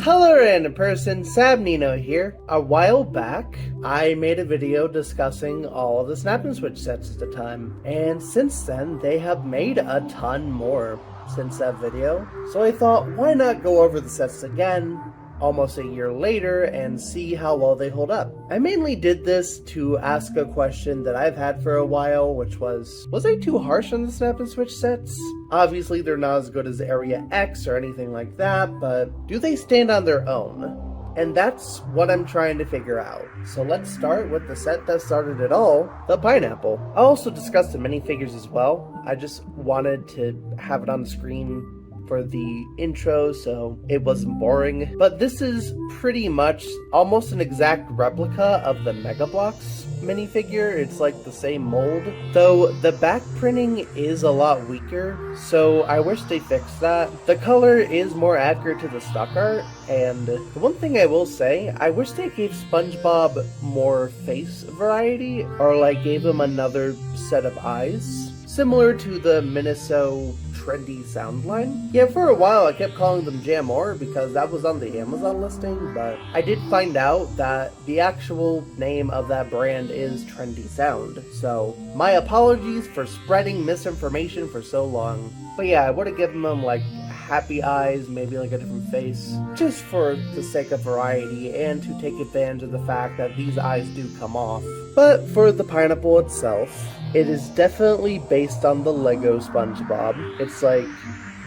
Hello random person, Sab Nino here. A while back, I made a video discussing all of the Snap and Switch sets at the time, and since then, they have made a ton more since that video. So I thought, why not go over the sets again, almost a year later, and see how well they hold up. I mainly did this to ask a question that I've had for a while, which was I too harsh on the Snap and Switch sets? Obviously they're not as good as Area X or anything like that, but do they stand on their own? And that's what I'm trying to figure out. So let's start with the set that started it all, the pineapple. I also discussed the minifigures as well. I just wanted to have it on the screen for the intro so it wasn't boring. But this is pretty much almost an exact replica of the Mega Bloks minifigure. It's like the same mold, though the back printing is a lot weaker, so I wish they fixed that. The color is more accurate to the stock art, and the one thing I will say, I wish they gave Spongebob more face variety, or like gave him another set of eyes, similar to the Miniso trendy sound line. Yeah, for a while I kept calling them Jamor because that was on the Amazon listing, but I did find out that the actual name of that brand is Trendy Sound. So my apologies for spreading misinformation for so long. But yeah, I would have given them like happy eyes, maybe like a different face, just for the sake of variety and to take advantage of the fact that these eyes do come off. But for the pineapple itself, it is definitely based on the Lego SpongeBob. It's like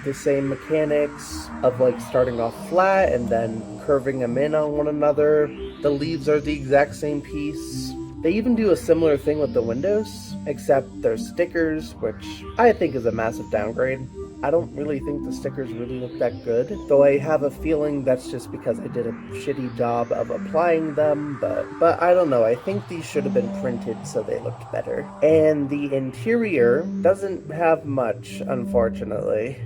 the same mechanics of like starting off flat and then curving them in on one another. The leaves are the exact same piece. They even do a similar thing with the windows, except they're stickers, which I think is a massive downgrade. I don't really think the stickers really look that good, though I have a feeling that's just because I did a shitty job of applying them, but I don't know, I think these should have been printed so they looked better. And the interior doesn't have much, unfortunately.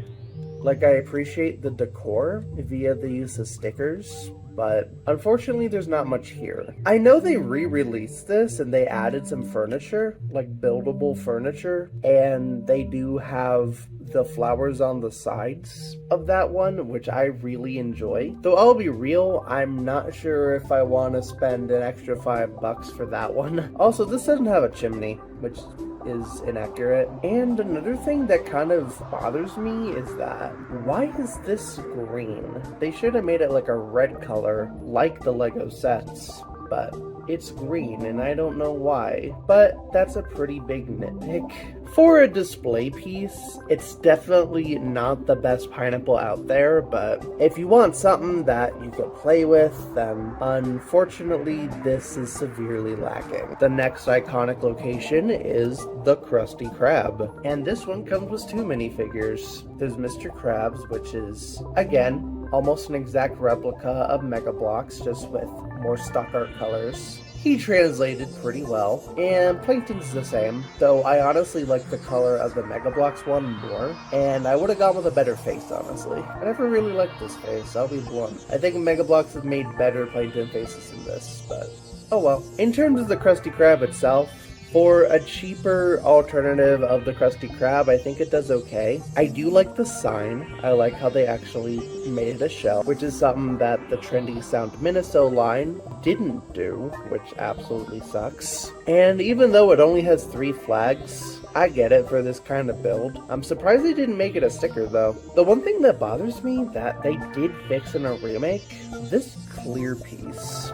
Like, I appreciate the decor via the use of stickers, but unfortunately there's not much here. I know they re-released this and they added some furniture, like buildable furniture, and they do have the flowers on the sides of that one, which I really enjoy. Though I'll be real, I'm not sure if I want to spend an extra $5 for that one. Also, this doesn't have a chimney, which is inaccurate. And another thing that kind of bothers me is that, why is this green? They should have made it like a red color, like the Lego sets, but it's green and I don't know why. But that's a pretty big nitpick. For a display piece, it's definitely not the best pineapple out there, but if you want something that you could play with, then unfortunately this is severely lacking. The next iconic location is the Krusty Krab, and this one comes with two minifigures. There's Mr. Krabs, which is, again, almost an exact replica of Mega Bloks, just with more stock art colors. He translated pretty well, and Plankton's the same, though I honestly like the color of the Mega Bloks one more, and I would have gone with a better face, honestly. I never really liked this face, I'll be blunt. I think Mega Bloks have made better Plankton faces than this, but oh well. In terms of the Krusty Krab itself, for a cheaper alternative of the Krusty Krab, I think it does okay. I do like the sign. I like how they actually made it a shell, which is something that the Trendy Sound Miniso line didn't do, which absolutely sucks. And even though it only has 3 flags, I get it for this kind of build. I'm surprised they didn't make it a sticker though. The one thing that bothers me that they did fix in a remake, this clear piece.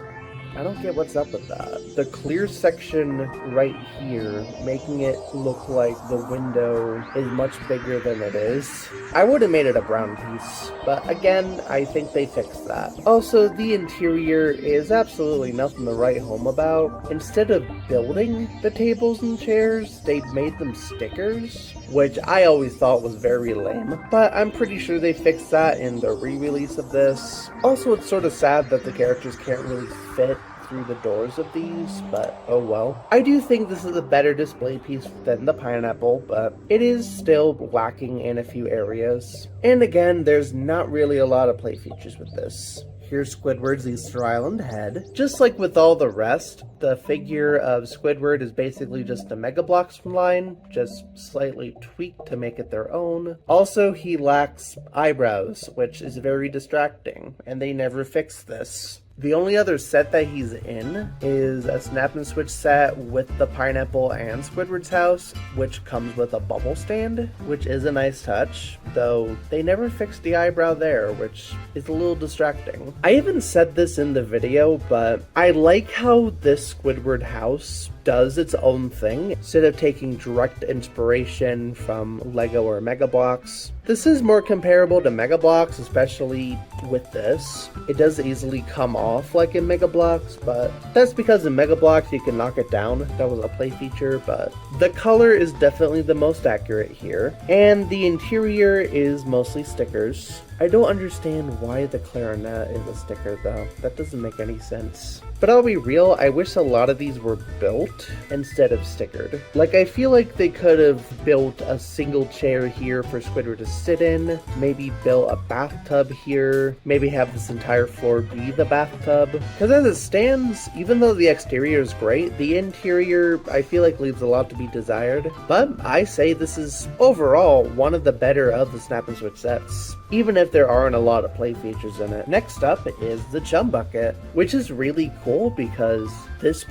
I don't get what's up with that. The clear section right here, making it look like the window is much bigger than it is. I would have made it a brown piece, but again, I think they fixed that. Also, the interior is absolutely nothing to write home about. Instead of building the tables and chairs, they made them stickers, which I always thought was very lame, but I'm pretty sure they fixed that in the re-release of this. Also, it's sort of sad that the characters can't really fit through the doors of these, but oh well. I do think this is a better display piece than the pineapple, but it is still lacking in a few areas. And again, there's not really a lot of play features with this. Here's Squidward's Easter Island head. Just like with all the rest, the figure of Squidward is basically just a Mega Bloks line, just slightly tweaked to make it their own. Also, he lacks eyebrows, which is very distracting, and they never fix this. The only other set that he's in is a Snap and Switch set with the pineapple and Squidward's house, which comes with a bubble stand, which is a nice touch, though they never fixed the eyebrow there, which is a little distracting. I haven't said this in the video, but I like how this Squidward house does its own thing instead of taking direct inspiration from Lego or Mega Bloks. This is more comparable to Mega Bloks, especially with this. It does easily come off like in Mega Bloks, but that's because in Mega Bloks you can knock it down. That was a play feature, but the color is definitely the most accurate here. And the interior is mostly stickers. I don't understand why the clarinet is a sticker though. That doesn't make any sense. But I'll be real, I wish a lot of these were built instead of stickered. Like, I feel like they could have built a single chair here for Squidward to sit in, maybe built a bathtub here, maybe have this entire floor be the bathtub. Because as it stands, even though the exterior is great, the interior I feel like leaves a lot to be desired. But I say this is overall one of the better of the Snap and Switch sets, even if there aren't a lot of play features in it. Next up is the Chum Bucket, which is really cool because this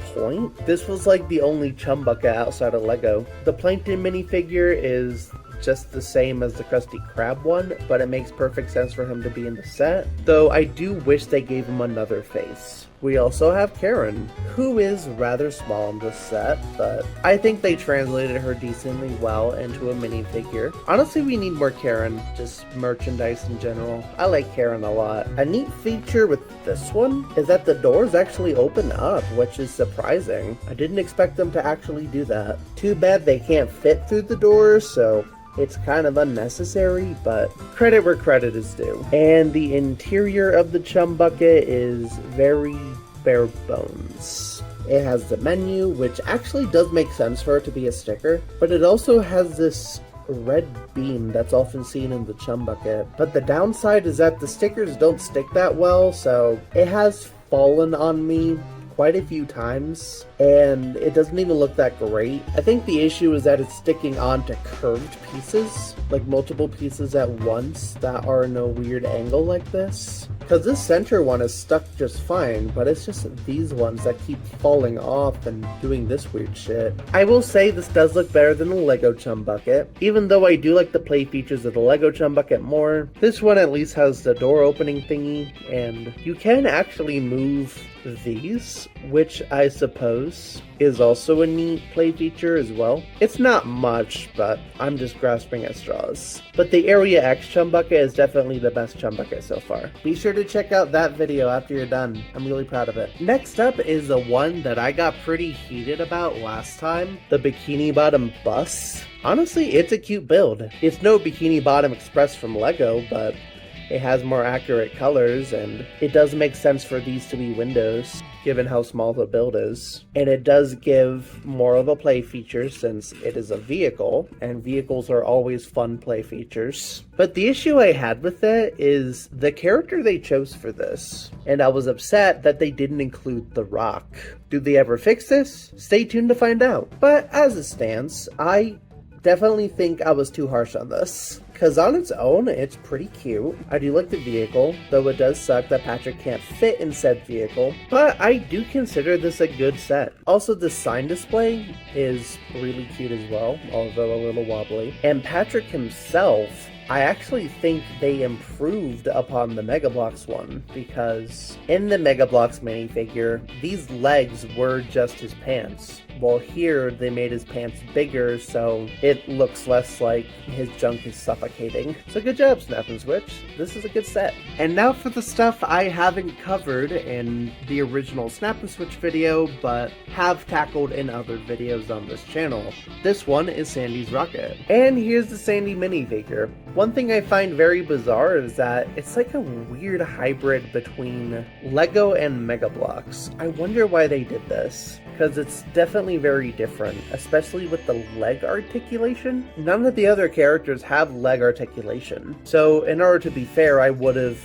was like the only Chum Bucket outside of Lego. The Plankton minifigure is just the same as the Krusty Krab one, but it makes perfect sense for him to be in the set, though I do wish they gave him another face. We also have Karen, who is rather small in this set, but I think they translated her decently well into a minifigure. Honestly, we need more Karen, just merchandise in general. I like Karen a lot. A neat feature with this one is that the doors actually open up, which is surprising. I didn't expect them to actually do that. Too bad they can't fit through the doors, so it's kind of unnecessary, but credit where credit is due. And the interior of the Chum Bucket is very bare bones. It has the menu, which actually does make sense for it to be a sticker, but it also has this red beam that's often seen in the Chum Bucket. But the downside is that the stickers don't stick that well, so it has fallen on me quite a few times, and it doesn't even look that great. I think the issue is that it's sticking onto curved pieces, like multiple pieces at once that are in a weird angle like this. Because this center one is stuck just fine, but it's just these ones that keep falling off and doing this weird shit. I will say this does look better than the Lego Chum Bucket. Even though I do like the play features of the Lego Chum Bucket more, this one at least has the door opening thingy, and you can actually move these, which I suppose is also a neat play feature as well. It's not much, but I'm just grasping at straws. But the Area X Chum Bucket is definitely the best Chum Bucket so far. Be sure to check out that video after you're done. I'm really proud of it. Next up is the one that I got pretty heated about last time, the Bikini Bottom bus. Honestly, it's a cute build. It's no Bikini Bottom Express from Lego, but it has more accurate colors, and it does make sense for these to be windows, given how small the build is. And it does give more of a play feature since it is a vehicle, and vehicles are always fun play features. But the issue I had with it is the character they chose for this, and I was upset that they didn't include The Rock. Do they ever fix this? Stay tuned to find out. But as it stands, I definitely think I was too harsh on this. Because on its own, it's pretty cute. I do like the vehicle, though it does suck that Patrick can't fit in said vehicle. But I do consider this a good set. Also, the sign display is really cute as well, although a little wobbly. And Patrick himself, I actually think they improved upon the Mega Bloks one, because in the Mega Bloks minifigure, these legs were just his pants. While here, they made his pants bigger, so it looks less like his junk is suffocating. So good job, Snap and Switch. This is a good set. And now for the stuff I haven't covered in the original Snap and Switch video, but have tackled in other videos on this channel. This one is Sandy's rocket. And here's the Sandy minifigure. One thing I find very bizarre is that it's like a weird hybrid between Lego and Mega Bloks. I wonder why they did this, because it's definitely very different, especially with the leg articulation. None of the other characters have leg articulation. So in order to be fair, I would have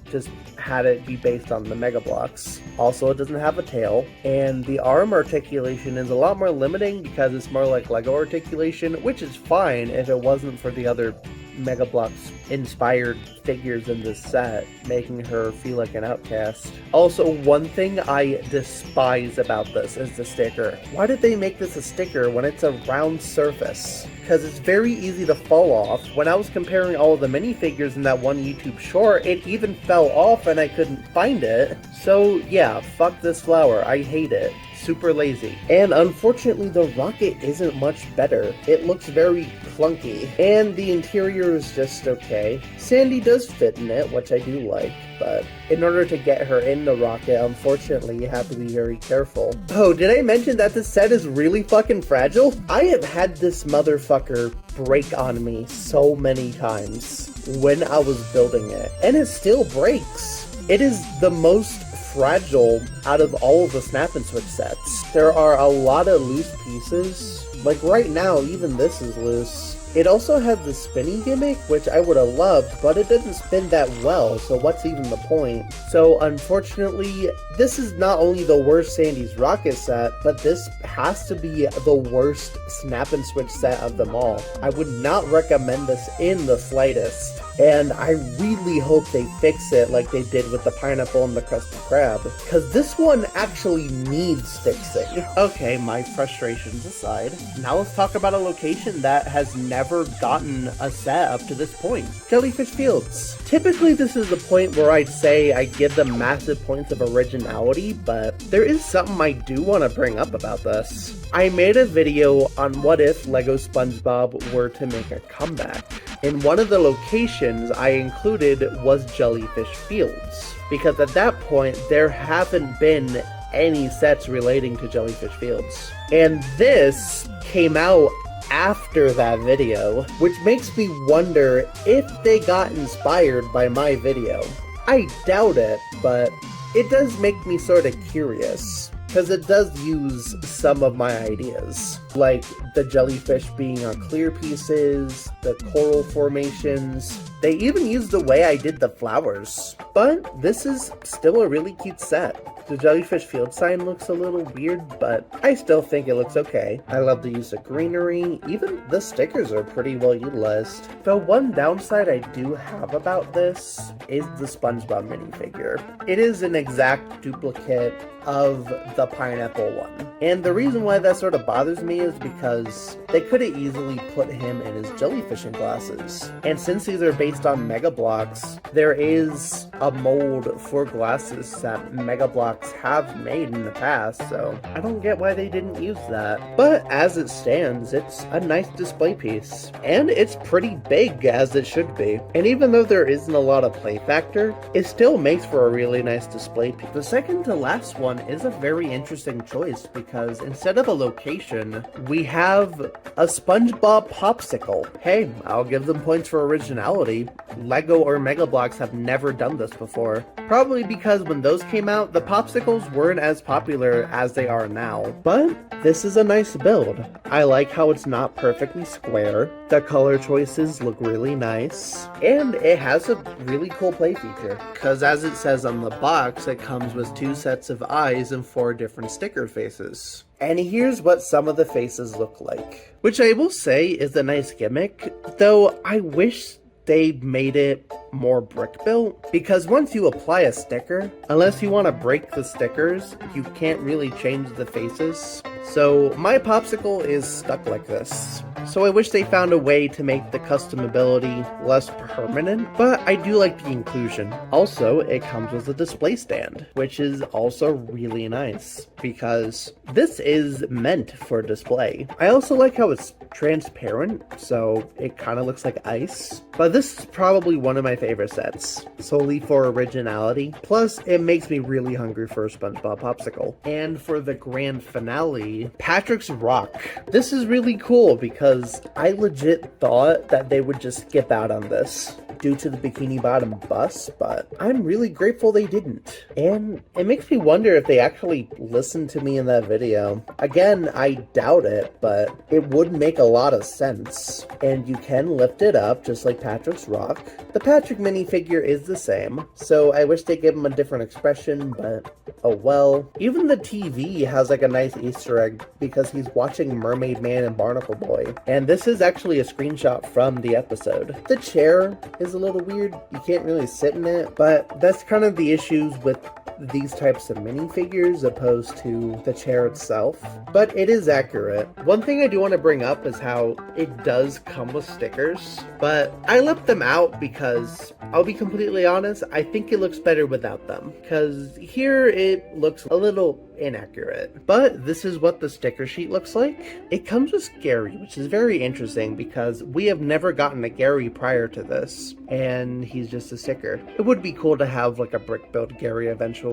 just had it be based on the Mega Bloks. Also, it doesn't have a tail, and the arm articulation is a lot more limiting because it's more like Lego articulation, which is fine if it wasn't for the other Mega Bloks inspired figures in this set, making her feel like an outcast. Also, one thing I despise about this is the sticker. Why did they make this a sticker when it's a round surface? Because it's very easy to fall off. When I was comparing all of the minifigures in that one YouTube short, it even fell off and I couldn't find it. So yeah, fuck this flower, I hate it. Super lazy. And unfortunately, the rocket isn't much better. It looks very clunky, and the interior is just okay. Sandy does fit in it, which I do like, but in order to get her in the rocket, unfortunately, you have to be very careful. Oh, did I mention that this set is really fucking fragile? I have had this motherfucker break on me so many times when I was building it, and it still breaks. It is the most fragile out of all of the Snap and Switch sets. There are a lot of loose pieces. Like right now, even this is loose. It also has the spinning gimmick, which I would have loved, but it doesn't spin that well, so what's even the point? So unfortunately, this is not only the worst Sandy's Rocket set, but this has to be the worst Snap and Switch set of them all. I would not recommend this in the slightest. And I really hope they fix it like they did with the pineapple and the Krusty Krab, because this one actually needs fixing. Okay, my frustrations aside, now let's talk about a location that has never gotten a set up to this point. Jellyfish Fields. Typically this is the point where I'd say I give them massive points of originality, but there is something I do want to bring up about this. I made a video on what if Lego Spongebob were to make a comeback. And one of the locations I included was Jellyfish Fields, because at that point there haven't been any sets relating to Jellyfish Fields. And this came out after that video, which makes me wonder if they got inspired by my video. I doubt it, but it does make me sort of curious, because it does use some of my ideas, like the jellyfish being on clear pieces, the coral formations. They even use the way I did the flowers. But this is still a really cute set. The Jellyfish Field sign looks a little weird, but I still think it looks okay. I love the use of greenery. Even the stickers are pretty well utilized. The one downside I do have about this is the SpongeBob minifigure. It is an exact duplicate of the pineapple one. And the reason why that sort of bothers me is because they could have easily put him in his jellyfishing glasses. And since these are based on Mega Bloks, there is a mold for glasses that Mega Bloks have made in the past, so I don't get why they didn't use that. But as it stands, it's a nice display piece. And it's pretty big, as it should be. And even though there isn't a lot of play factor, it still makes for a really nice display piece. The second to last one is a very interesting choice because instead of a location, we have a SpongeBob popsicle. Hey, I'll give them points for originality. Lego or Mega Bloks have never done this before. Probably because when those came out, the popsicles weren't as popular as they are now. But this is a nice build. I like how it's not perfectly square. The color choices look really nice. And it has a really cool play feature. Because as it says on the box, it comes with 2 sets of eyes and 4 different sticker faces. And here's what some of the faces look like. Which I will say is a nice gimmick, though I wish they made it more brick built, because once you apply a sticker, unless you want to break the stickers, you can't really change the faces. So my popsicle is stuck like this. So I wish they found a way to make the customability less permanent, but I do like the inclusion. Also, it comes with a display stand, which is also really nice because this is meant for display. I also like how it's transparent, so it kind of looks like ice. But this is probably one of my favorite sets, solely for originality. Plus, it makes me really hungry for a SpongeBob popsicle. And for the grand finale, Patrick's Rock. This is really cool because I legit thought that they would just skip out on this. due to the Bikini Bottom bus, but I'm really grateful they didn't. And it makes me wonder if they actually listened to me in that video. Again, I doubt it, but it would make a lot of sense. And you can lift it up just like Patrick's rock. The Patrick minifigure is the same, so I wish they gave him a different expression, but oh well. Even the TV has like a nice Easter egg because he's watching Mermaid Man and Barnacle Boy. And this is actually a screenshot from the episode. The chair is a little weird. You can't really sit in it, but that's kind of the issues with these types of minifigures opposed to the chair itself, but it is accurate. One thing I do want to bring up is how it does come with stickers, but I left them out because I'll be completely honest, I think it looks better without them, because here it looks a little inaccurate. But this is what the sticker sheet looks like. It comes with Gary, which is very interesting because we have never gotten a Gary prior to this, and he's just a sticker. It would be cool to have like a brick build Gary eventually.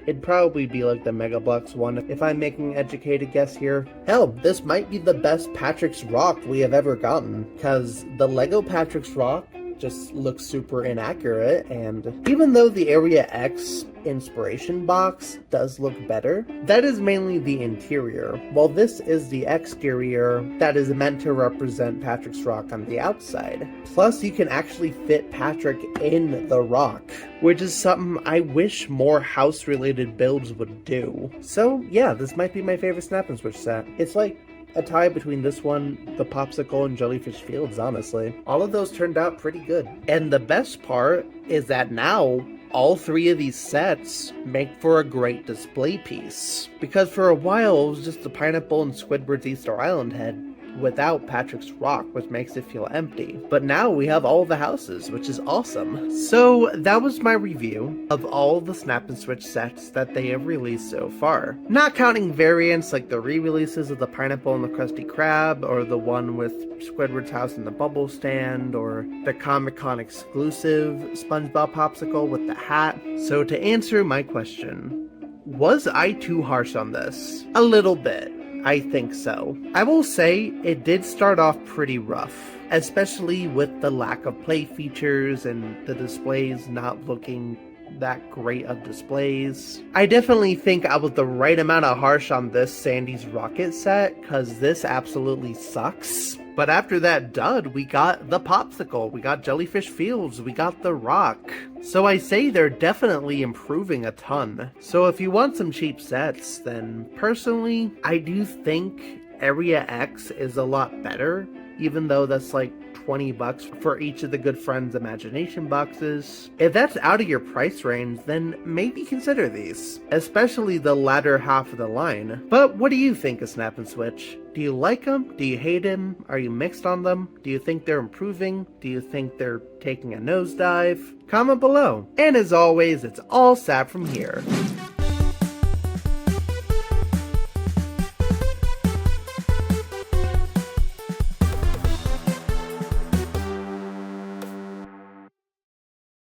It'd probably be like the Mega Bloks one if I'm making an educated guess here. Hell, this might be the best Patrick's Rock we have ever gotten, because the Lego Patrick's Rock just looks super inaccurate, and even though the Area X inspiration box does look better, that is mainly the interior, while this is the exterior that is meant to represent Patrick's rock on the outside. Plus, you can actually fit Patrick in the rock, which is something I wish more house-related builds would do. So yeah, this might be my favorite Snap and Switch set. It's like a tie between this one, the Popsicle, and Jellyfish Fields, honestly. All of those turned out pretty good. And the best part is that now, all three of these sets make for a great display piece. Because for a while, it was just the Pineapple and Squidward's Easter Island head without Patrick's rock, which makes it feel empty. But now we have all the houses, which is awesome. So that was my review of all the Snap and Switch sets that they have released so far. Not counting variants like the re-releases of the Pineapple and the Krusty Krab, or the one with Squidward's house and the bubble stand, or the Comic-Con exclusive Spongebob popsicle with the hat. So to answer my question, was I too harsh on this? A little bit. I think so. I will say it did start off pretty rough, especially with the lack of play features and the displays not looking that great of displays. I definitely think I was the right amount of harsh on this Sandy's Rocket set, because this absolutely sucks. But after that dud, we got the Popsicle, we got Jellyfish Fields, we got the Rock. So I say they're definitely improving a ton. So if you want some cheap sets, then personally, I do think Area X is a lot better, even though that's like $20 for each of the Good Friends Imagination boxes. If that's out of your price range, then maybe consider these, especially the latter half of the line. But what do you think of Snap and Switch? Do you like them? Do you hate them? Are you mixed on them? Do you think they're improving? Do you think they're taking a nosedive? Comment below. And as always, it's all Sab from here.